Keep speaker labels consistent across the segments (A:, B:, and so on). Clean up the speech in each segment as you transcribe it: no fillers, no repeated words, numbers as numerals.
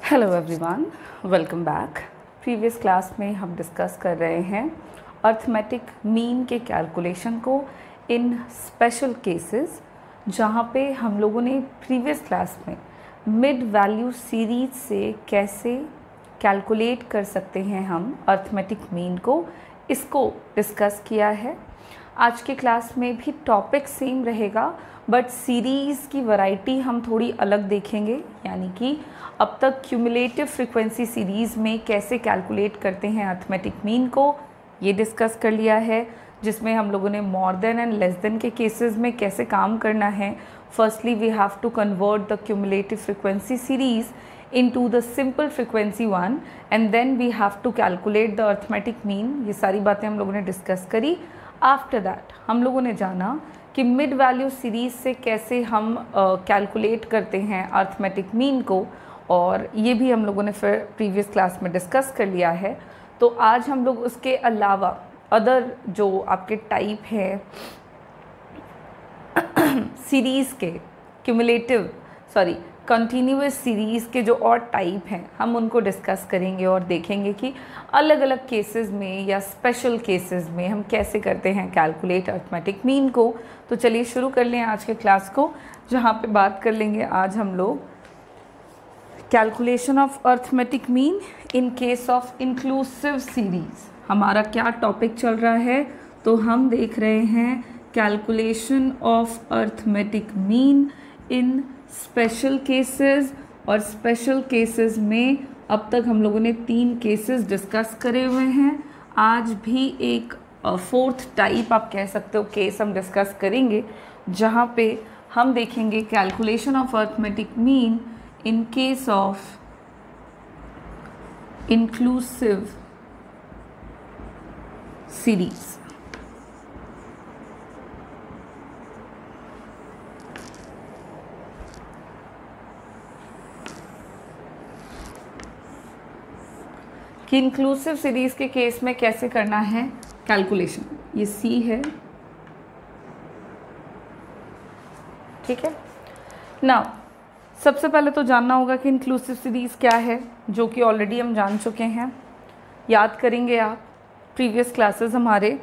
A: Hello everyone, welcome back. Previous class में हम discuss कर रहे हैं अर्थमेटिक मीन के कैलकुलेशन को इन स्पेशल केसेस, जहाँ पे हम लोगों ने प्रीवियस क्लास में मिड वैल्यू सीरीज से कैसे कैलकुलेट कर सकते हैं हम अर्थमेटिक मीन को, इसको डिस्कस किया है। आज के क्लास में भी टॉपिक सेम रहेगा, बट सीरीज़ की वैरायटी हम थोड़ी अलग देखेंगे। यानी कि अब तक क्यूमुलेटिव फ्रीक्वेंसी सीरीज़ में कैसे कैलकुलेट करते हैं अर्थमेटिक मीन को, ये डिस्कस कर लिया है, जिसमें हम लोगों ने more than and less than के केसेस में कैसे काम करना है। Firstly we have to convert the cumulative frequency series into the simple frequency one and then we have to calculate the arithmetic mean। ये सारी बातें हम लोगों ने डिस्कस करी। आफ्टर दैट हम लोगों ने जाना कि मिड वैल्यू सीरीज़ से कैसे हम कैलकुलेट करते हैं अर्थमेटिक मीन को, और ये भी हम लोगों ने फिर प्रीवियस क्लास में डिस्कस कर लिया है। तो आज हम लोग उसके अलावा अदर जो आपके टाइप है सीरीज़ के कंटिन्यूअस सीरीज़ के जो और टाइप हैं हम उनको डिस्कस करेंगे और देखेंगे कि अलग अलग केसेस में या स्पेशल केसेस में हम कैसे करते हैं कैलकुलेट अर्थमेटिक मीन को। तो चलिए शुरू कर लें आज के क्लास को, जहाँ पे बात कर लेंगे आज हम लोग calculation of arithmetic mean in case of inclusive series. हमारा क्या टॉपिक चल रहा है, तो हम देख रहे हैं calculation of arithmetic mean in special cases. और स्पेशल केसेस में अब तक हम लोगों ने 3 केसेस डिस्कस करे हुए हैं। आज भी एक फोर्थ टाइप आप कह सकते हो केस हम डिस्कस करेंगे, जहाँ पे हम देखेंगे calculation of arithmetic mean in case of inclusive series. कि इंक्लूसिव सीरीज़ के केस में कैसे करना है कैलकुलेशन। ये सी है, ठीक है ना। सबसे पहले तो जानना होगा कि इंक्लूसिव सीरीज़ क्या है, जो कि ऑलरेडी हम जान चुके हैं। याद करेंगे आप प्रीवियस क्लासेस हमारे,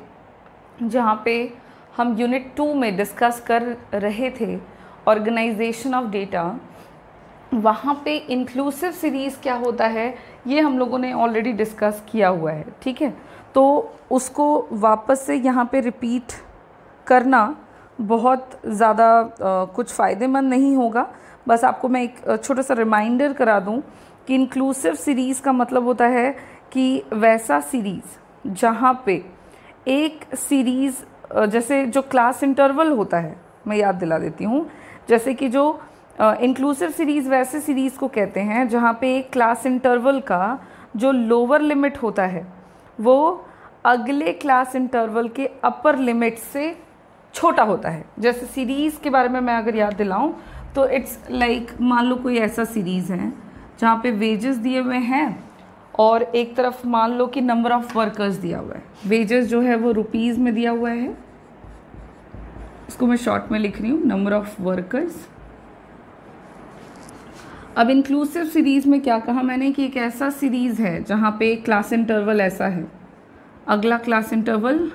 A: जहाँ पे हम यूनिट 2 में डिस्कस कर रहे थे ऑर्गेनाइजेशन ऑफ डेटा। वहाँ पे इंक्लूसिव सीरीज़ क्या होता है ये हम लोगों ने ऑलरेडी डिस्कस किया हुआ है, ठीक है। तो उसको वापस से यहाँ पे रिपीट करना बहुत ज़्यादा कुछ फ़ायदेमंद नहीं होगा। बस आपको मैं एक छोटा सा रिमाइंडर करा दूँ कि इंक्लूसिव सीरीज़ का मतलब होता है कि वैसा सीरीज़ जहाँ पे एक सीरीज़, जैसे जो क्लास इंटरवल होता है, मैं याद दिला देती हूँ। जैसे कि जो इंक्लूसिव सीरीज़ वैसे सीरीज़ को कहते हैं जहाँ पे एक क्लास इंटरवल का जो लोअर लिमिट होता है वो अगले क्लास इंटरवल के अपर लिमिट से छोटा होता है। जैसे सीरीज़ के बारे में मैं अगर याद दिलाऊं तो इट्स लाइक मान लो कोई ऐसा सीरीज़ है जहाँ पे वेजेस दिए हुए हैं और एक तरफ मान लो कि नंबर ऑफ़ वर्कर्स दिया हुआ है। वेजेस जो है वो रुपीज़ में दिया हुआ है, इसको मैं शॉर्ट में लिख रही हूँ, नंबर ऑफ़ वर्कर्स। अब इंक्लूसिव सीरीज़ में क्या कहा मैंने कि एक ऐसा सीरीज़ है जहाँ पे क्लास इंटरवल ऐसा है, अगला क्लास इंटरवल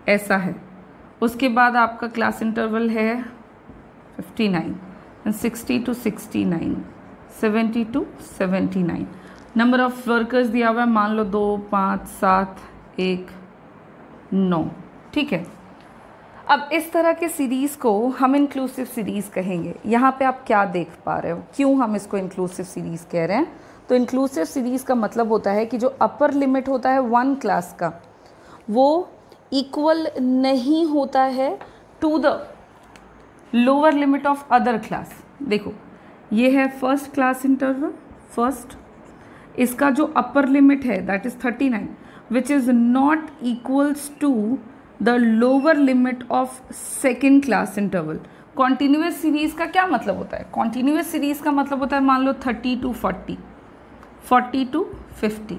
A: ऐसा है, उसके बाद आपका क्लास इंटरवल है 59, 60 to 69, 70 to 79। Number of workers दिया हुआ है, मान लो 2, 5, 7, 1, 9, ठीक है। अब इस तरह के सीरीज़ को हम इंक्लूसिव सीरीज़ कहेंगे। यहाँ पे आप क्या देख पा रहे हो, क्यों हम इसको इंक्लूसिव सीरीज़ कह रहे हैं। तो इंक्लूसिव सीरीज़ का मतलब होता है कि जो अपर लिमिट होता है 1 क्लास का, वो इक्वल नहीं होता है to the lower limit of other class. देखो ये है फर्स्ट क्लास इंटरवल, फर्स्ट, इसका जो अपर लिमिट है that is 39, which is not equals to the lower limit of second class interval. Continuous series का क्या मतलब होता है? कॉन्टीन्यूअस सीरीज़ का मतलब होता है मान लो 30 to 40, 40 to 50,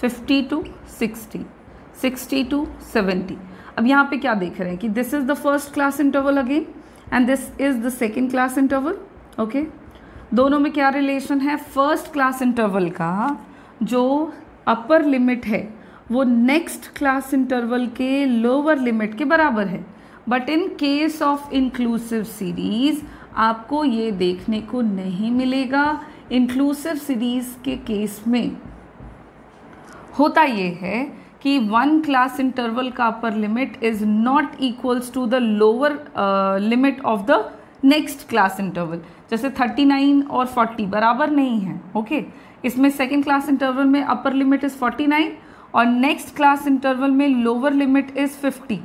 A: 50 to 60, 60 to 70। अब यहाँ पे क्या देख रहे हैं कि this is the first class interval again and this is the second class interval, okay. दोनों में क्या रिलेशन है? फर्स्ट क्लास इंटरवल का जो अपर लिमिट है वो नेक्स्ट क्लास इंटरवल के लोअर लिमिट के बराबर है। But in case of inclusive series आपको ये देखने को नहीं मिलेगा। इंक्लूसिव सीरीज के केस में होता ये है कि वन क्लास इंटरवल का upper limit is not equals to the lower limit of the next class interval. जैसे 39 और 40 बराबर नहीं है। ओके इसमें सेकेंड क्लास इंटरवल में अपर लिमिट इज 49 और नेक्स्ट क्लास इंटरवल में लोअर लिमिट इज 50।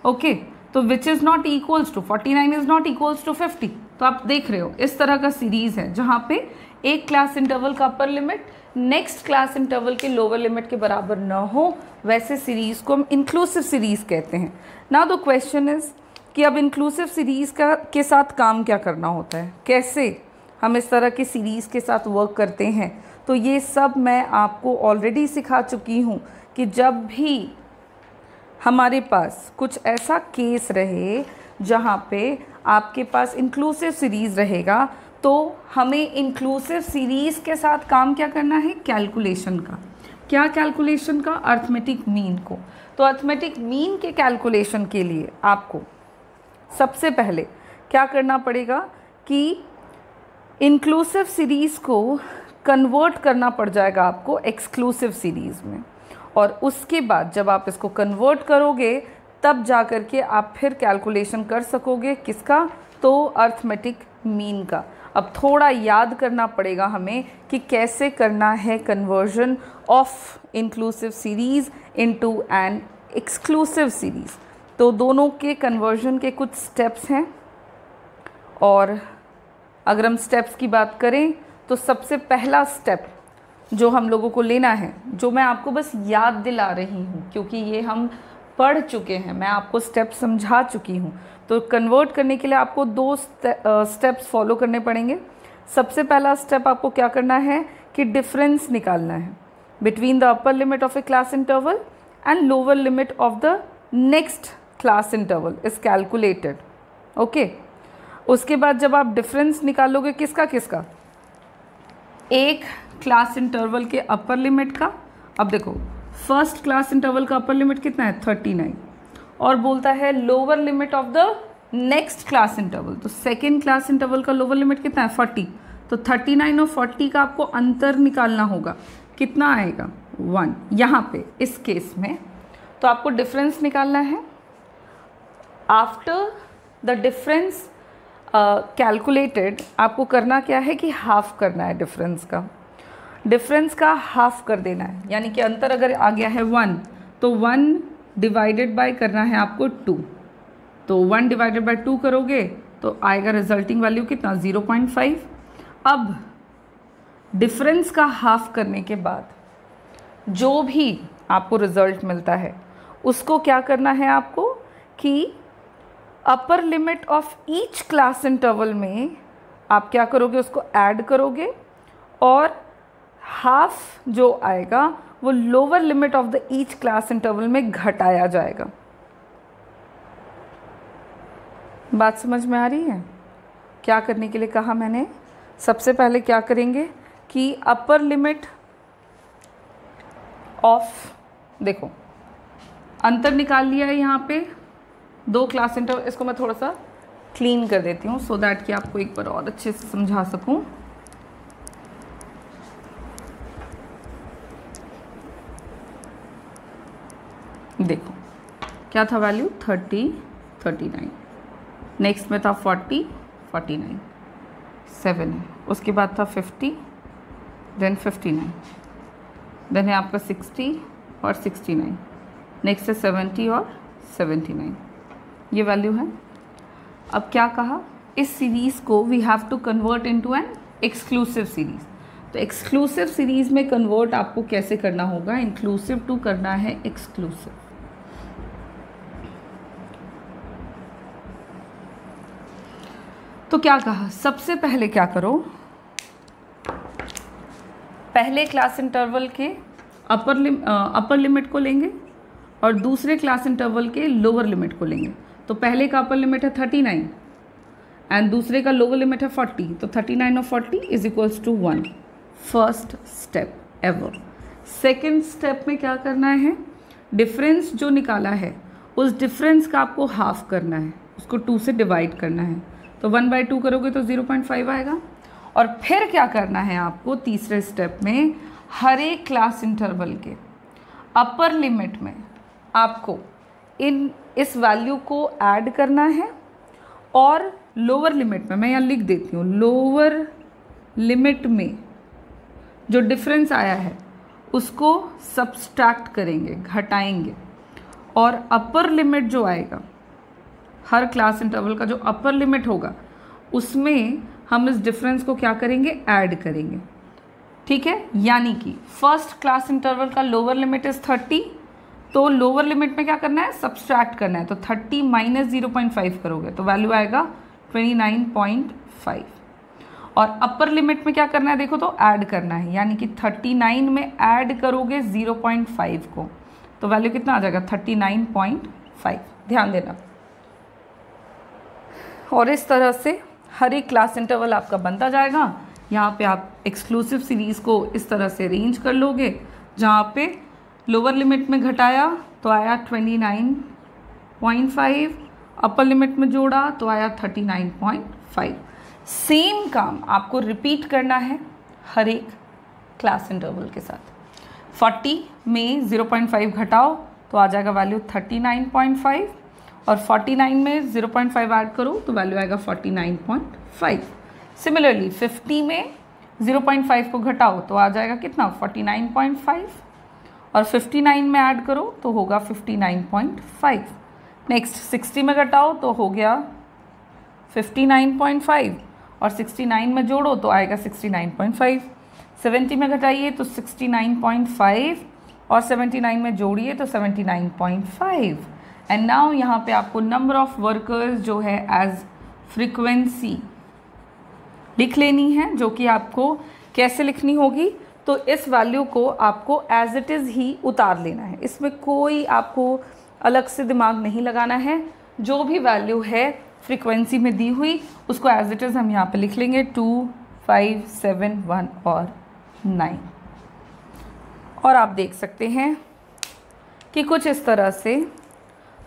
A: ओके तो which is not equals to 49 is not equals to 50। तो आप देख रहे हो इस तरह का सीरीज है जहाँ पे एक क्लास इंटरवल का upper limit next class interval के लोअर लिमिट के बराबर न हो, वैसे सीरीज को हम इंक्लूसिव सीरीज कहते हैं। नाउ द क्वेश्चन इज कि अब इंक्लूसिव सीरीज के साथ काम क्या करना होता है, कैसे हम इस तरह की सीरीज के साथ वर्क करते हैं। तो ये सब मैं आपको ऑलरेडी सिखा चुकी हूँ कि जब भी हमारे पास कुछ ऐसा केस रहे जहाँ पे आपके पास इंक्लूसिव सीरीज़ रहेगा तो हमें इंक्लूसिव सीरीज़ के साथ काम क्या करना है? कैलकुलेशन का। क्या कैलकुलेशन का? अर्थमेटिक मीन को। तो अर्थमेटिक मीन के कैलकुलेशन के लिए आपको सबसे पहले क्या करना पड़ेगा कि इंक्लूसिव सीरीज़ को कन्वर्ट करना पड़ जाएगा आपको एक्सक्लूसिव सीरीज़ में, और उसके बाद जब आप इसको कन्वर्ट करोगे तब जा कर के आप फिर कैलकुलेशन कर सकोगे किसका? तो अर्थमेटिक मीन का। अब थोड़ा याद करना पड़ेगा हमें कि कैसे करना है conversion of inclusive series into an exclusive series. तो दोनों के कन्वर्जन के कुछ स्टेप्स हैं, और अगर हम स्टेप्स की बात करें तो सबसे पहला स्टेप जो हम लोगों को लेना है, जो मैं आपको बस याद दिला रही हूँ क्योंकि ये हम पढ़ चुके हैं, मैं आपको स्टेप समझा चुकी हूँ। तो कन्वर्ट करने के लिए आपको दो स्टेप्स फॉलो करने पड़ेंगे। सबसे पहला स्टेप आपको क्या करना है कि डिफरेंस निकालना है between the upper limit of A class interval and lower limit of the next class interval is calculated. Okay उसके बाद जब आप डिफरेंस निकालोगे किसका किसका? एक क्लास इंटरवल के अपर लिमिट का। अब देखो फर्स्ट क्लास इंटरवल का अपर लिमिट कितना है? 39, और बोलता है lower limit of the next class interval. तो सेकेंड क्लास इंटरवल का लोअर लिमिट कितना है? 40। तो 39 और 40 का आपको अंतर निकालना होगा। कितना आएगा? 1। यहाँ पे इस केस में तो आपको डिफरेंस निकालना है। आफ्टर द डिफरेंस कैलकुलेटेड आपको करना क्या है कि हाफ करना है डिफरेंस का हाफ कर देना है। यानी कि अंतर अगर आ गया है 1 तो 1 डिवाइडेड बाय करना है आपको 2। तो 1 डिवाइडेड बाय 2 करोगे तो आएगा रिजल्टिंग वैल्यू कितना? 0.5। अब डिफरेंस का हाफ करने के बाद जो भी आपको रिजल्ट मिलता है उसको क्या करना है आपको कि upper limit of each class interval में आप क्या करोगे? उसको ऐड करोगे, और हाफ जो आएगा वो lower limit of the each class interval में घटाया जाएगा। बात समझ में आ रही है? क्या करने के लिए कहा मैंने? सबसे पहले क्या करेंगे कि अपर लिमिट ऑफ, देखो अंतर निकाल लिया है यहाँ पे दो क्लास इंटरवल। इसको मैं थोड़ा सा क्लीन कर देती हूँ सो दैट कि आपको एक बार और अच्छे से समझा सकूँ। देखो क्या था वैल्यू? 30, 39, नेक्स्ट में था 40, 49, 7 है, उसके बाद था 50, देन 59, देन है आपका 60 और 69, नेक्स्ट है 70 और 79, ये वैल्यू है। अब क्या कहा? इस सीरीज़ को we have to convert into an exclusive series. तो एक्सक्लूसिव सीरीज़ में कन्वर्ट आपको कैसे करना होगा? इंक्लूसिव टू करना है एक्सक्लूसिव। तो क्या कहा? सबसे पहले क्या करो, पहले क्लास इंटरवल के अपर लिमिट को लेंगे और दूसरे क्लास इंटरवल के लोअर लिमिट को लेंगे। तो पहले का अपर लिमिट है 39, एंड दूसरे का लोअर लिमिट है 40, तो 39 of 40 is equals to 1। First step ever. Second step में क्या करना है, डिफरेंस जो निकाला है उस डिफरेंस का आपको हाफ करना है, उसको 2 से डिवाइड करना है, तो 1/2 करोगे तो 0.5 आएगा। और फिर क्या करना है आपको तीसरे स्टेप में, हर एक क्लास इंटरवल के अपर लिमिट में आपको इस वैल्यू को ऐड करना है, और लोअर लिमिट में मैं यहाँ लिख देती हूँ, लोअर लिमिट में जो डिफरेंस आया है उसको सब्सट्रैक्ट करेंगे, घटाएंगे, और अपर लिमिट जो आएगा, हर क्लास इंटरवल का जो अपर लिमिट होगा उसमें हम इस डिफरेंस को क्या करेंगे, ऐड करेंगे। ठीक है, यानी कि फर्स्ट क्लास इंटरवल का लोअर लिमिट इज 30, तो लोअर लिमिट में क्या करना है, सब्सट्रैक्ट करना है, तो 30 माइनस 0.5 करोगे तो वैल्यू आएगा 29.5। और अपर लिमिट में क्या करना है, देखो तो ऐड करना है, यानी कि 39 में ऐड करोगे 0.5 को तो वैल्यू कितना आ जाएगा, 39.5। ध्यान देना। और इस तरह से हर एक क्लास इंटरवल आपका बनता जाएगा। यहाँ पे आप एक्सक्लूसिव सीरीज़ को इस तरह से अरेंज कर लोगे, जहाँ पे लोअर लिमिट में घटाया तो आया 29.5, अपर लिमिट में जोड़ा तो आया 39.5। सेम काम आपको रिपीट करना है हर एक क्लास इंटरवल के साथ। 40 में 0.5 घटाओ तो आ जाएगा वैल्यू 39.5, और 49 में 0.5 ऐड करो तो वैल्यू आएगा 49.5। सिमिलरली 50 में 0.5 को घटाओ तो आ जाएगा कितना, 49.5, और 59 में ऐड करो तो होगा 59.5। नेक्स्ट 60 में घटाओ तो हो गया 59.5, और 69 में जोड़ो तो आएगा 69.5। 70 में घटाइए तो 69.5, और 79 में जोड़िए तो 79.5। एंड नाउ यहाँ पे आपको नंबर ऑफ वर्कर्स जो है एज फ्रीक्वेंसी लिख लेनी है, जो कि आपको कैसे लिखनी होगी, तो इस वैल्यू को आपको एज इट इज़ ही उतार लेना है, इसमें कोई आपको अलग से दिमाग नहीं लगाना है। जो भी वैल्यू है फ्रीक्वेंसी में दी हुई उसको एज इट इज़ हम यहाँ पे लिख लेंगे 2, 5, 7, 1 और 9। और आप देख सकते हैं कि कुछ इस तरह से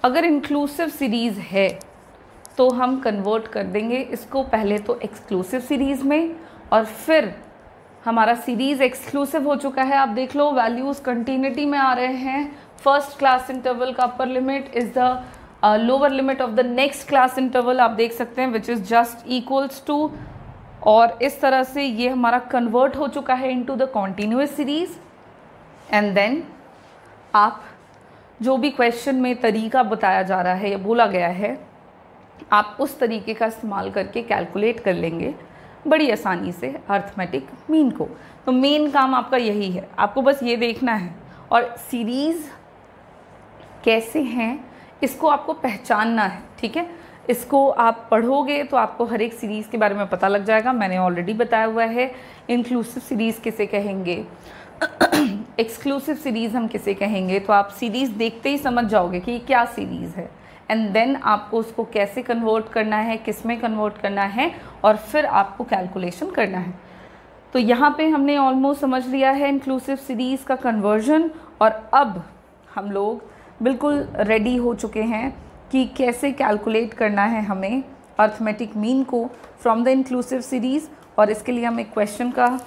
A: अगर इंक्लूसिव सीरीज़ है तो हम कन्वर्ट कर देंगे इसको पहले तो एक्सक्लूसिव सीरीज़ में, और फिर हमारा सीरीज़ एक्सक्लूसिव हो चुका है। आप देख लो वैल्यूज़ कंटिन्यूटी में आ रहे हैं। फर्स्ट क्लास इंटरवल का upper limit is the lower limit of the next class interval, आप देख सकते हैं, which is just equals to, और इस तरह से ये हमारा कन्वर्ट हो चुका है into the continuous series. And then आप जो भी क्वेश्चन में तरीका बताया जा रहा है या बोला गया है, आप उस तरीके का इस्तेमाल करके कैलकुलेट कर लेंगे बड़ी आसानी से अर्थमेटिक मीन को। तो मेन काम आपका यही है, आपको बस ये देखना है, और सीरीज़ कैसे हैं इसको आपको पहचानना है। ठीक है, इसको आप पढ़ोगे तो आपको हर एक सीरीज़ के बारे में पता लग जाएगा। मैंने ऑलरेडी बताया हुआ है इंक्लूसिव सीरीज़ किसे कहेंगे, एक्सक्लूसिव सीरीज़ हम किसे कहेंगे, तो आप सीरीज़ देखते ही समझ जाओगे कि ये क्या सीरीज़ है। एंड देन आपको उसको कैसे कन्वर्ट करना है, किस में कन्वर्ट करना है, और फिर आपको कैलकुलेशन करना है। तो यहाँ पे हमने ऑलमोस्ट समझ लिया है इंक्लूसिव सीरीज़ का कन्वर्जन, और अब हम लोग बिल्कुल रेडी हो चुके हैं कि कैसे कैलकुलेट करना है हमें अर्थमेटिक मीन को फ्रॉम द इंक्लूसिव सीरीज़। और इसके लिए हम एक क्वेश्चन का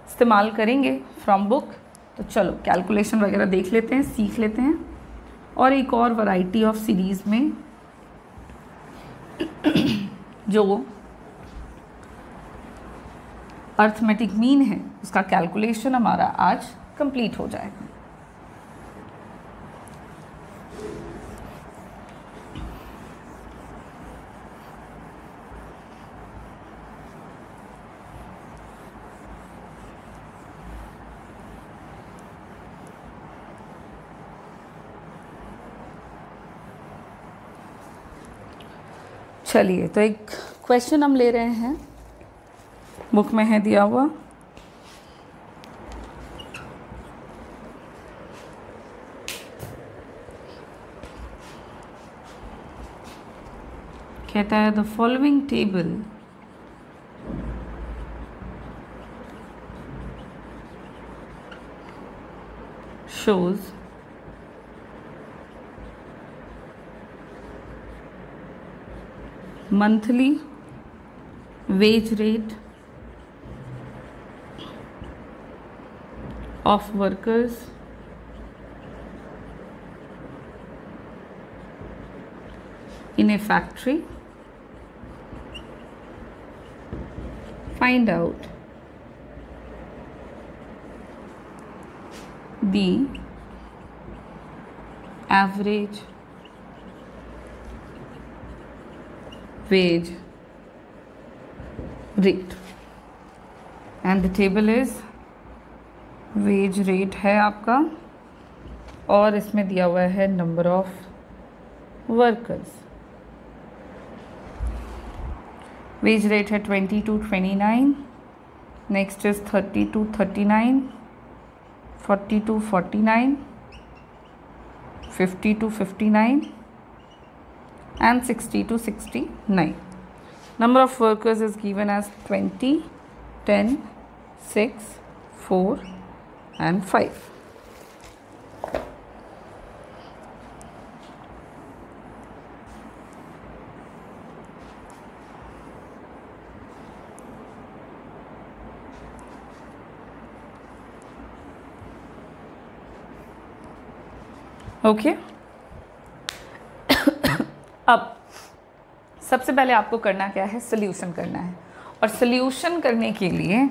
A: इस्तेमाल करेंगे फ्रॉम बुक। तो चलो कैलकुलेशन वगैरह देख लेते हैं, सीख लेते हैं, और एक और वैरायटी ऑफ सीरीज़ में जो अर्थमेटिक मीन है उसका कैलकुलेशन हमारा आज कंप्लीट हो जाएगा। चलिए, तो एक क्वेश्चन हम ले रहे हैं, बुक में है दिया हुआ। कहता है the following table shows monthly wage rate of workers in a factory. Find out the average wage rate, and the table is wage rate है आपका, और इसमें दिया हुआ है number of workers. Wage rate है 20 to 29, next is 30 to 39, 40 to 49, 50 to 59 and 60 to 69. Number of workers is given as 20, 10, 6, 4 and 5. Okay अब सबसे पहले आपको करना क्या है, सोल्यूशन करना है। और सोल्यूशन करने के लिए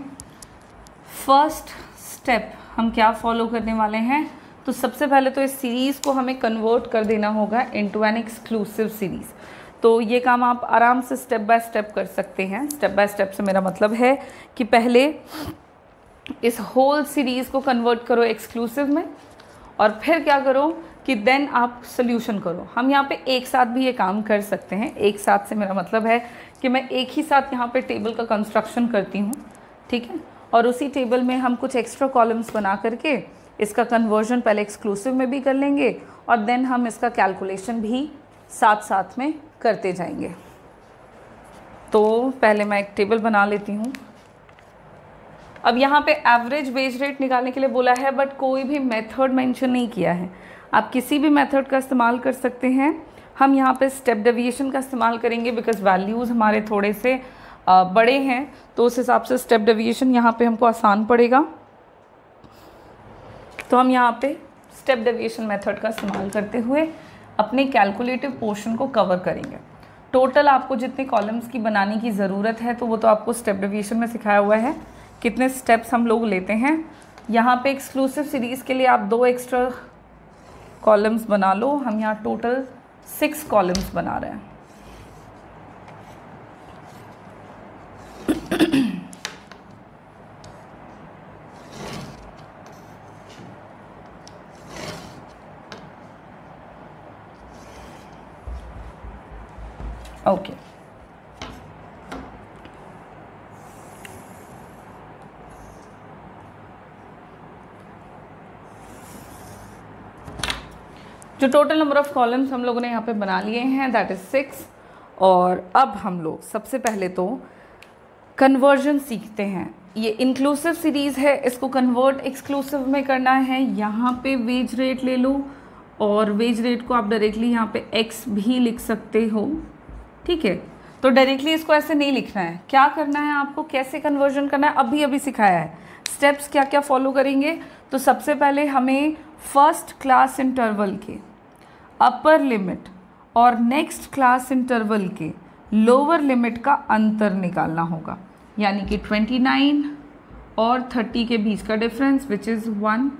A: फर्स्ट स्टेप हम क्या फॉलो करने वाले हैं, तो सबसे पहले तो इस सीरीज़ को हमें कन्वर्ट कर देना होगा इनटू एन एक्सक्लूसिव सीरीज़। तो ये काम आप आराम से स्टेप बाय स्टेप कर सकते हैं। स्टेप बाय स्टेप से मेरा मतलब है कि पहले इस होल सीरीज़ को कन्वर्ट करो एक्सक्लूसिव में, और फिर क्या करो कि देन आप सोल्यूशन करो। हम यहाँ पे एक साथ भी ये काम कर सकते हैं। एक साथ से मेरा मतलब है कि मैं एक ही साथ यहाँ पे टेबल का कंस्ट्रक्शन करती हूँ, ठीक है, और उसी टेबल में हम कुछ एक्स्ट्रा कॉलम्स बना करके इसका कन्वर्जन पहले एक्सक्लूसिव में भी कर लेंगे, और देन हम इसका कैलकुलेशन भी साथ साथ में करते जाएंगे। तो पहले मैं एक टेबल बना लेती हूँ। अब यहाँ पे एवरेज वेज रेट निकालने के लिए बोला है, बट कोई भी मेथड मेंशन नहीं किया है। आप किसी भी मेथड का इस्तेमाल कर सकते हैं। हम यहाँ पे स्टेप डेविएशन का इस्तेमाल करेंगे बिकॉज वैल्यूज़ हमारे थोड़े से बड़े हैं, तो उस हिसाब से स्टेप डेविएशन यहाँ पे हमको आसान पड़ेगा। तो हम यहाँ पे स्टेप डेविएशन मेथड का इस्तेमाल करते हुए अपने कैलकुलेटिव पोर्शन को कवर करेंगे। टोटल आपको जितने कॉलम्स की बनाने की ज़रूरत है तो वो तो आपको स्टेप डेविएशन में सिखाया हुआ है, कितने स्टेप्स हम लोग लेते हैं। यहाँ पे एक्सक्लूसिव सीरीज़ के लिए आप 2 एक्स्ट्रा कॉलम्स बना लो। हम यहाँ टोटल 6 कॉलम्स बना रहे हैं। ओके जो टोटल नंबर ऑफ कॉलम्स हम लोगों ने यहाँ पे बना लिए हैं दैट इज़ 6। और अब हम लोग सबसे पहले तो कन्वर्जन सीखते हैं। ये इंक्लूसिव सीरीज़ है, इसको कन्वर्ट एक्सक्लूसिव में करना है। यहाँ पे वेज रेट ले लो, और वेज रेट को आप डायरेक्टली यहाँ पे x भी लिख सकते हो, ठीक है। तो डायरेक्टली इसको ऐसे नहीं लिखना है। क्या करना है आपको, कैसे कन्वर्जन करना है, अभी सिखाया है। स्टेप्स क्या क्या फॉलो करेंगे, तो सबसे पहले हमें फर्स्ट क्लास इंटरवल के अपर लिमिट और नेक्स्ट क्लास इंटरवल के लोअर लिमिट का अंतर निकालना होगा, यानी कि 29 और 30 के बीच का डिफरेंस विच इज़ 1।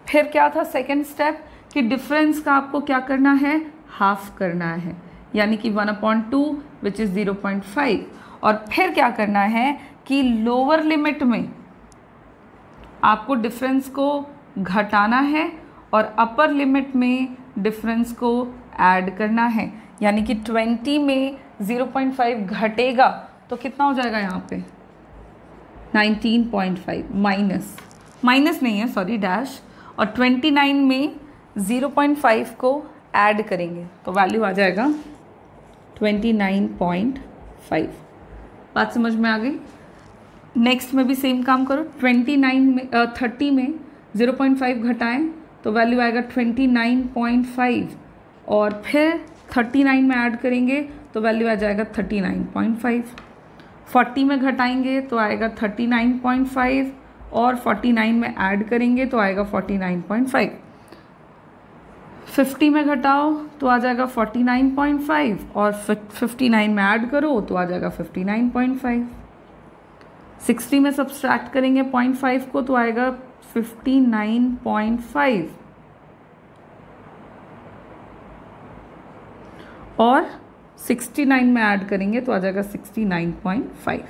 A: फिर क्या था सेकेंड स्टेप कि डिफरेंस का आपको क्या करना है, हाफ करना है, यानी कि 1/2 विच इज़ 0.5। और फिर क्या करना है कि लोअर लिमिट में आपको डिफरेंस को घटाना है और अपर लिमिट में डिफरेंस को ऐड करना है, यानी कि 20 में 0.5 घटेगा तो कितना हो जाएगा यहाँ पे 19.5 माइनस नहीं है सॉरी डैश, और 29 में 0.5 को ऐड करेंगे तो वैल्यू आ जाएगा 29.5। बात समझ में आ गई। नेक्स्ट में भी सेम काम करो। 29 में 30 में 0.5 घटाएं तो वैल्यू आएगा 29.5, और फिर 39 में ऐड करेंगे तो वैल्यू आ जाएगा 39.5। 40 में घटाएंगे तो आएगा 39.5, और 49 में ऐड करेंगे तो आएगा 49.5। 50 में घटाओ तो आ जाएगा 49.5, और 59 में ऐड करो तो आ जाएगा 59.5। 60 में सब्सट्रैक्ट करेंगे 0.5 को तो आएगा 59.5, और 69 में ऐड करेंगे तो आ जाएगा 69.5।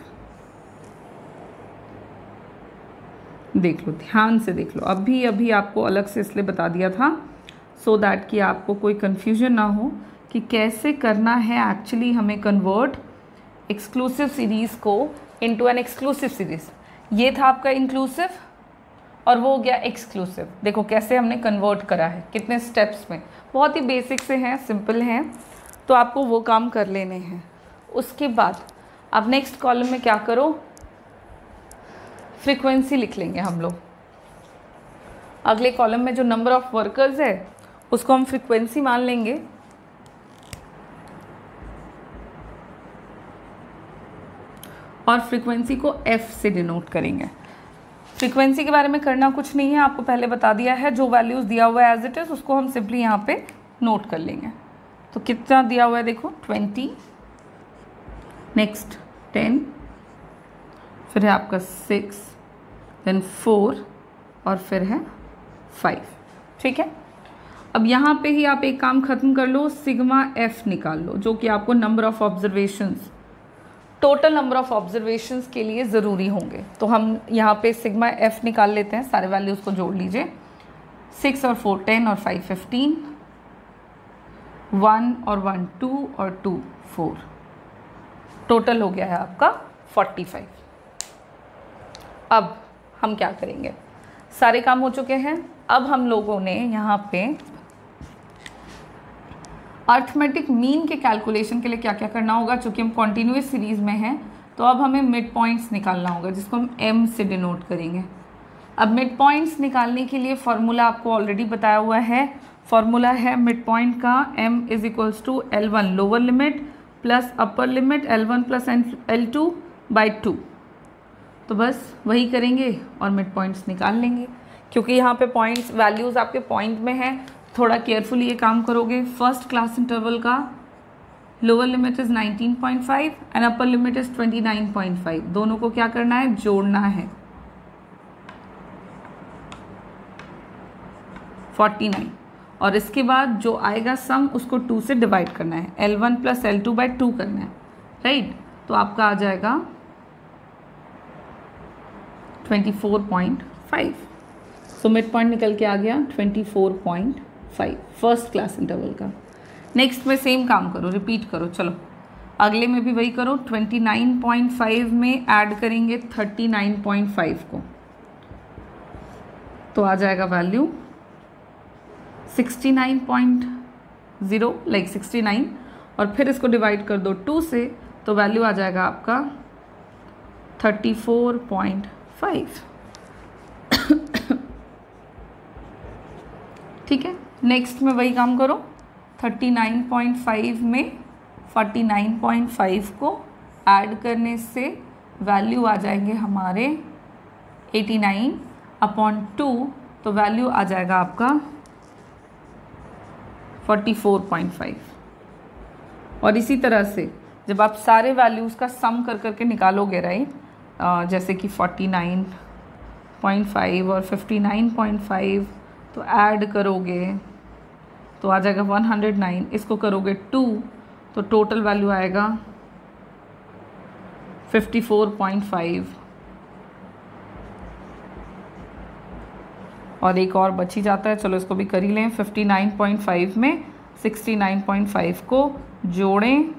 A: देख लो, ध्यान से देख लो। अभी आपको अलग से इसलिए बता दिया था सो दैट कि आपको कोई कन्फ्यूजन ना हो कि कैसे करना है एक्चुअली हमें कन्वर्ट एक्सक्लूसिव सीरीज़ को इनटू एन एक्सक्लूसिव सीरीज़। ये था आपका इंक्लूसिव और वो हो गया एक्सक्लूसिव। देखो कैसे हमने कन्वर्ट करा है, कितने स्टेप्स में, बहुत ही बेसिक से हैं, सिंपल हैं, तो आपको वो काम कर लेने हैं। उसके बाद अब नेक्स्ट कॉलम में क्या करो, फ्रीक्वेंसी लिख लेंगे हम लोग। अगले कॉलम में जो नंबर ऑफ वर्कर्स है उसको हम फ्रीक्वेंसी मान लेंगे, और फ्रीक्वेंसी को f से डिनोट करेंगे। फ्रीक्वेंसी के बारे में करना कुछ नहीं है, आपको पहले बता दिया है। जो वैल्यूज़ दिया हुआ है एज इट इज़ उसको हम सिंपली यहाँ पे नोट कर लेंगे। तो कितना दिया हुआ है देखो, 20, नेक्स्ट 10, फिर है आपका 6, देन 4, और फिर है 5। ठीक है, अब यहाँ पे ही आप एक काम ख़त्म कर लो, सिग्मा f निकाल लो, जो कि आपको number of observations, total number of observations के लिए ज़रूरी होंगे। तो हम यहाँ पे सिग्मा f निकाल लेते हैं, सारे वैल्यूज़ को जोड़ लीजिए। 6 और 4 10 और 5 15, 1 और 1 2 और 2 4, टोटल हो गया है आपका 45। अब हम क्या करेंगे, सारे काम हो चुके हैं। अब हम लोगों ने यहाँ पे अर्थमेटिक मीन के कैलकुलेशन के लिए क्या क्या करना होगा, चूँकि हम कॉन्टिन्यूस सीरीज़ में हैं तो अब हमें मिड पॉइंट्स निकालना होगा, जिसको हम m से डिनोट करेंगे। अब मिड पॉइंट्स निकालने के लिए फॉर्मूला आपको ऑलरेडी बताया हुआ है। फॉर्मूला है मिड पॉइंट का, m is equals to L1 lower limit plus upper limit L1 plus L2 by 2। तो बस वही करेंगे और मिड पॉइंट्स निकाल लेंगे। क्योंकि यहाँ पे पॉइंट्स वैल्यूज़ आपके पॉइंट में हैं, थोड़ा केयरफुली ये काम करोगे। फर्स्ट क्लास इंटरवल का lower limit is 19.5 and upper limit is 29.5। दोनों को क्या करना है, जोड़ना है 49, और इसके बाद जो आएगा सम उसको 2 से डिवाइड करना है, L1 प्लस L2 बाई 2 करना है, राइट। तो आपका आ जाएगा 24.5। सो मिड पॉइंट निकल के आ गया 24.5 फर्स्ट क्लास इंटरवल का। नेक्स्ट में सेम काम करो, रिपीट करो। चलो अगले में भी वही करो। 29.5 में ऐड करेंगे 39.5 को, तो आ जाएगा वैल्यू 69.0 लाइक 69, और फिर इसको डिवाइड कर दो 2 से, तो वैल्यू आ जाएगा आपका 34.5। ठीक है, नेक्स्ट में वही काम करो। 39.5 में 49.5 को ऐड करने से वैल्यू आ जाएंगे हमारे 89/2, तो वैल्यू आ जाएगा आपका 44.5। और इसी तरह से जब आप सारे वैल्यूज़ का सम कर करके निकालोगे, राइट, जैसे कि 49.5 और 59.5, तो ऐड करोगे तो आ जाएगा 109। इसको करोगे 2 तो टोटल वैल्यू आएगा 54.5। और एक और बच ही जाता है, चलो इसको भी कर ही लें। 59.5 में 69.5 को जोड़ें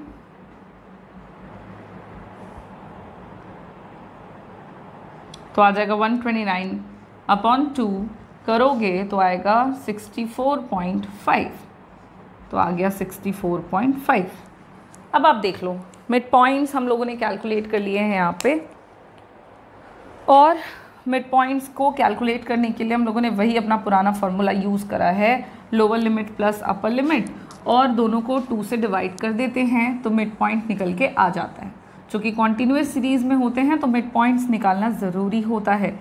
A: तो आ जाएगा 129/2, करोगे तो आएगा 64.5, तो आ गया 64.5। अब आप देख लो, मिड पॉइंट्स हम लोगों ने कैलकुलेट कर लिए हैं यहाँ पे, और मिड पॉइंट्स को कैलकुलेट करने के लिए हम लोगों ने वही अपना पुराना फार्मूला यूज़ करा है, lower limit plus upper limit, और दोनों को 2 से डिवाइड कर देते हैं तो मिड पॉइंट निकल के आ जाता है। चूँकि कॉन्टिन्यूस सीरीज़ में होते हैं तो मिड पॉइंट्स निकालना ज़रूरी होता है।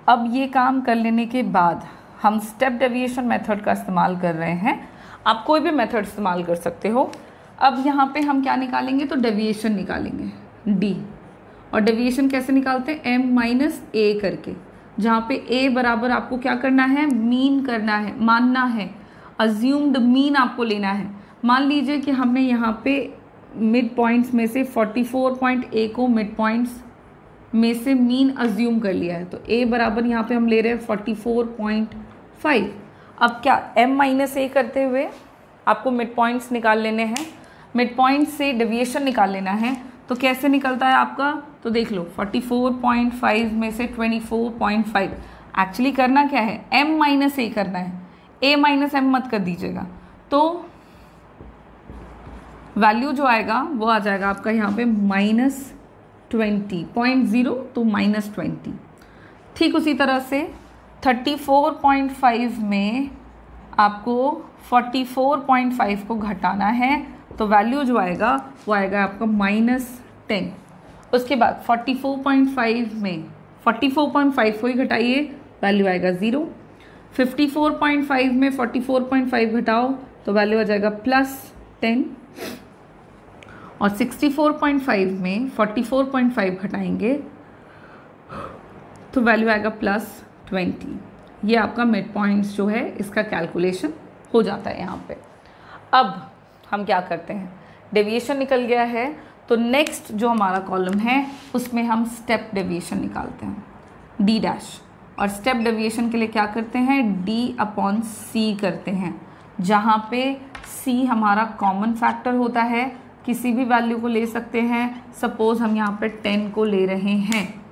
A: अब ये काम कर लेने के बाद हम स्टेप डेविएशन मेथड का इस्तेमाल कर रहे हैं। आप कोई भी मेथड इस्तेमाल कर सकते हो। अब यहाँ पे हम क्या निकालेंगे, तो डेविएशन निकालेंगे डी, और डेविएशन कैसे निकालते हैं, एम माइनस ए करके, जहाँ पे ए बराबर आपको क्या करना है, मीन करना है, मानना है, अज्यूम्ड मीन आपको लेना है। मान लीजिए कि हमने यहाँ पे मिड पॉइंट्स में से 44.a को मिड पॉइंट्स में से मीन अज्यूम कर लिया है, तो a बराबर यहाँ पे हम ले रहे हैं 44.5। अब क्या m माइनस ए करते हुए आपको मिड पॉइंट्स निकाल लेने हैं, मिड पॉइंट से डेविएशन निकाल लेना है। तो कैसे निकलता है आपका, तो देख लो 44.5 में से 24.5, एक्चुअली करना क्या है, m माइनस ए करना है, a माइनस एम मत कर दीजिएगा। तो वैल्यू जो आएगा वो आ जाएगा आपका यहाँ पे -20.0, तो -20। ठीक उसी तरह से 34.5 में आपको 44.5 को घटाना है, तो वैल्यू जो आएगा वो आएगा आपका -10। उसके बाद 44.5 में 44.5 को ही घटाइए, वैल्यू आएगा 0। 54.5 में 44.5 घटाओ तो वैल्यू आ जाएगा +10, और 64.5 में 44.5 घटाएंगे तो वैल्यू आएगा +20। ये आपका मिड पॉइंट्स जो है इसका कैलकुलेशन हो जाता है यहाँ पे। अब हम क्या करते हैं, डेविएशन निकल गया है तो नेक्स्ट जो हमारा कॉलम है उसमें हम स्टेप डेविएशन निकालते हैं, डी डैश। और स्टेप डेविएशन के लिए क्या करते हैं, D/C करते हैं, जहाँ पे C हमारा कॉमन फैक्टर होता है, किसी भी वैल्यू को ले सकते हैं। सपोज हम यहाँ पे 10 को ले रहे हैं,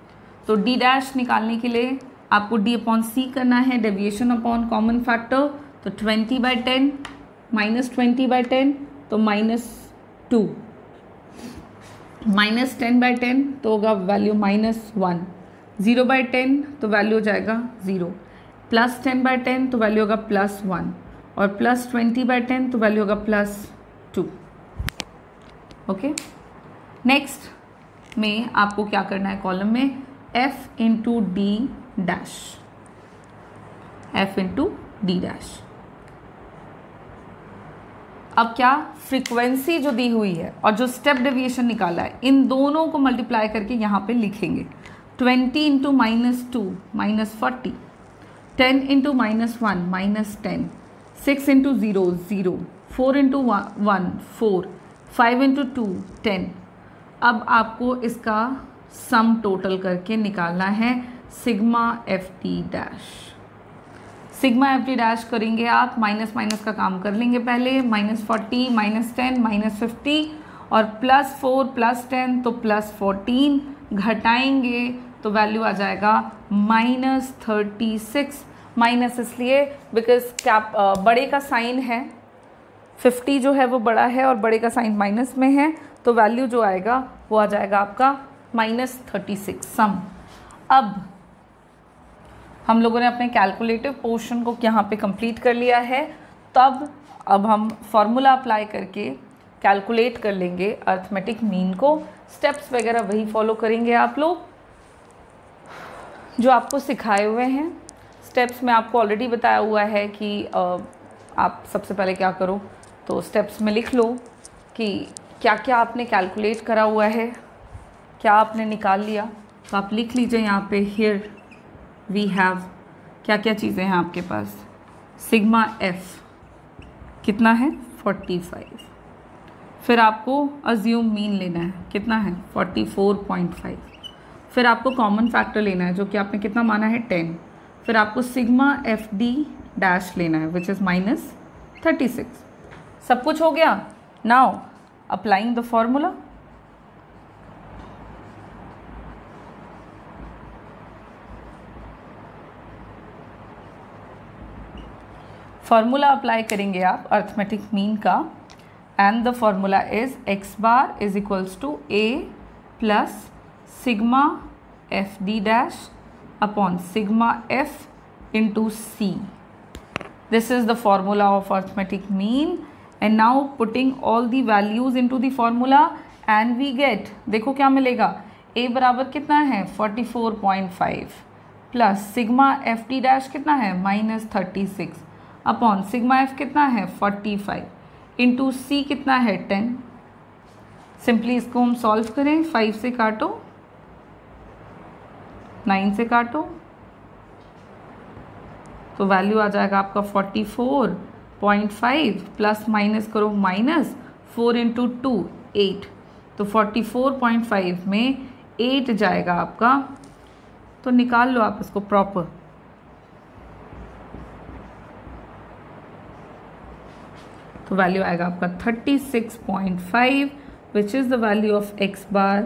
A: तो D डैश निकालने के लिए आपको D/C करना है, डेविएशन अपॉन कॉमन फैक्टर। तो 20/10 -20/10 तो -2, -10/10 तो होगा वैल्यू -1, 0/10 तो वैल्यू हो जाएगा 0, +10/10 तो वैल्यू होगा +1, और +20/10 तो वैल्यू होगा +2। ओके, नेक्स्ट में आपको क्या करना है, कॉलम में F into D dash, F into D dash. अब क्या, फ्रीक्वेंसी जो दी हुई है और जो स्टेप डेविएशन निकाला है, इन दोनों को मल्टीप्लाई करके यहाँ पे लिखेंगे। 20 into -2 -40, 10 into -1 -10, 6 into 0 0, 4 into 1 4, 5 into 2 10। अब आपको इसका सम टोटल करके निकालना है sigma F T dash. Sigma F T dash करेंगे आप, माइनस माइनस का काम कर लेंगे पहले, -40 -10 -50 और +4 +10 तो +14, घटाएंगे तो वैल्यू आ जाएगा -36। माइनस इसलिए बिकॉज क्या बड़े का साइन है, 50 जो है वो बड़ा है और बड़े का साइन माइनस में है, तो वैल्यू जो आएगा वो आ जाएगा आपका -36 सम। अब हम लोगों ने अपने कैलकुलेटिव पोर्शन को यहाँ पे कंप्लीट कर लिया है, तब अब हम फॉर्मूला अप्लाई करके कैलकुलेट कर लेंगे अर्थमेटिक मीन को। स्टेप्स वगैरह वही फॉलो करेंगे आप लोग जो आपको सिखाए हुए हैं। स्टेप्स में आपको ऑलरेडी बताया हुआ है कि आप सबसे पहले क्या करो, तो स्टेप्स में लिख लो कि क्या क्या आपने कैलकुलेट करा हुआ है, क्या आपने निकाल लिया, तो आप लिख लीजिए यहाँ पे हियर वी हैव क्या क्या चीज़ें हैं आपके पास। सिग्मा एफ कितना है 45, फिर आपको अज्यूम मीन लेना है, कितना है 44.5, फिर आपको कॉमन फैक्टर लेना है जो कि आपने कितना माना है 10, फिर आपको सिग्मा एफ डी डैश लेना है विच इज़ -36। सब कुछ हो गया। Now applying the formula. Formula apply करेंगे आप अर्थमेटिक मीन का। and the formula is x bar is equals to a plus sigma f d dash upon sigma f into c. This is the formula of arithmetic mean, and now putting all the values into the formula and we get, देखो क्या मिलेगा, a बराबर कितना है 44.5 plus sigma F D dash कितना है -36 upon sigma F कितना है 45 इंटू सी कितना है 10. सिंपली इसको हम सॉल्व करें, 5 से काटो, 9 से काटो, तो वैल्यू आ जाएगा आपका 44.5 प्लस माइनस करो -4 इंटू 2 8, तो 44.5 में 8 जाएगा आपका, तो निकाल लो आप इसको प्रॉपर. तो वैल्यू आएगा आपका 36.5 which is the value of x bar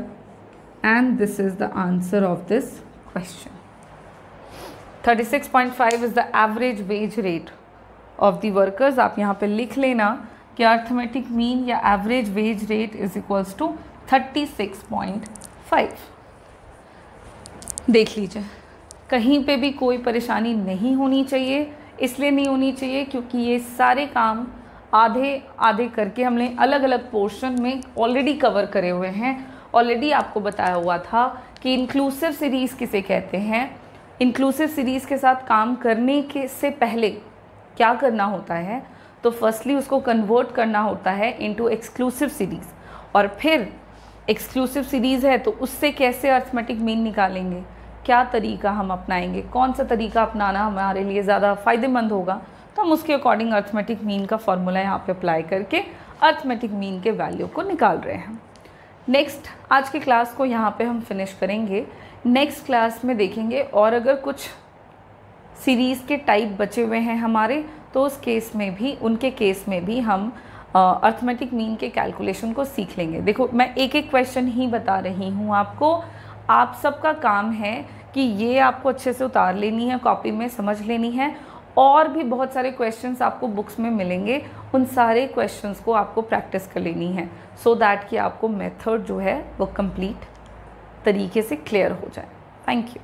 A: and this is the answer of this question. 36.5 is the average wage rate of the workers. आप यहाँ पे लिख लेना कि अर्थमेटिक मीन या average wage rate is equals to 36.5. देख लीजिए, कहीं पे भी कोई परेशानी नहीं होनी चाहिए. इसलिए नहीं होनी चाहिए क्योंकि ये सारे काम आधे आधे करके हमने अलग अलग पोर्शन में ऑलरेडी कवर करे हुए हैं. ऑलरेडी आपको बताया हुआ था कि इंक्लूसिव सीरीज़ किसे कहते हैं. इंक्लूसिव सीरीज़ के साथ काम करने के से पहले क्या करना होता है, तो फर्स्टली उसको कन्वर्ट करना होता है इनटू एक्सक्लूसिव सीरीज़, और फिर एक्सक्लूसिव सीरीज़ है तो उससे कैसे अर्थमेटिक मीन निकालेंगे, क्या तरीका हम अपनाएंगे, कौन सा तरीका अपनाना हमारे लिए ज़्यादा फ़ायदेमंद होगा, तो हम उसके अकॉर्डिंग अर्थमेटिक मीन का फॉर्मूला यहाँ पे अप्लाई करके अर्थमेटिक मीन के वैल्यू को निकाल रहे हैं. नेक्स्ट आज की क्लास को यहाँ पे हम फिनिश करेंगे. नेक्स्ट क्लास में देखेंगे और अगर कुछ सीरीज़ के टाइप बचे हुए हैं हमारे, तो उस केस में भी, उनके केस में भी हम अर्थमेटिक मीन के कैलकुलेशन को सीख लेंगे. देखो मैं एक एक क्वेश्चन ही बता रही हूँ आपको. आप सबका काम है कि ये आपको अच्छे से उतार लेनी है, कॉपी में समझ लेनी है. और भी बहुत सारे क्वेश्चंस आपको बुक्स में मिलेंगे, उन सारे क्वेश्चंस को आपको प्रैक्टिस कर लेनी है, सो दैट कि आपको मेथड जो है वो कंप्लीट तरीके से क्लियर हो जाए. Thank you.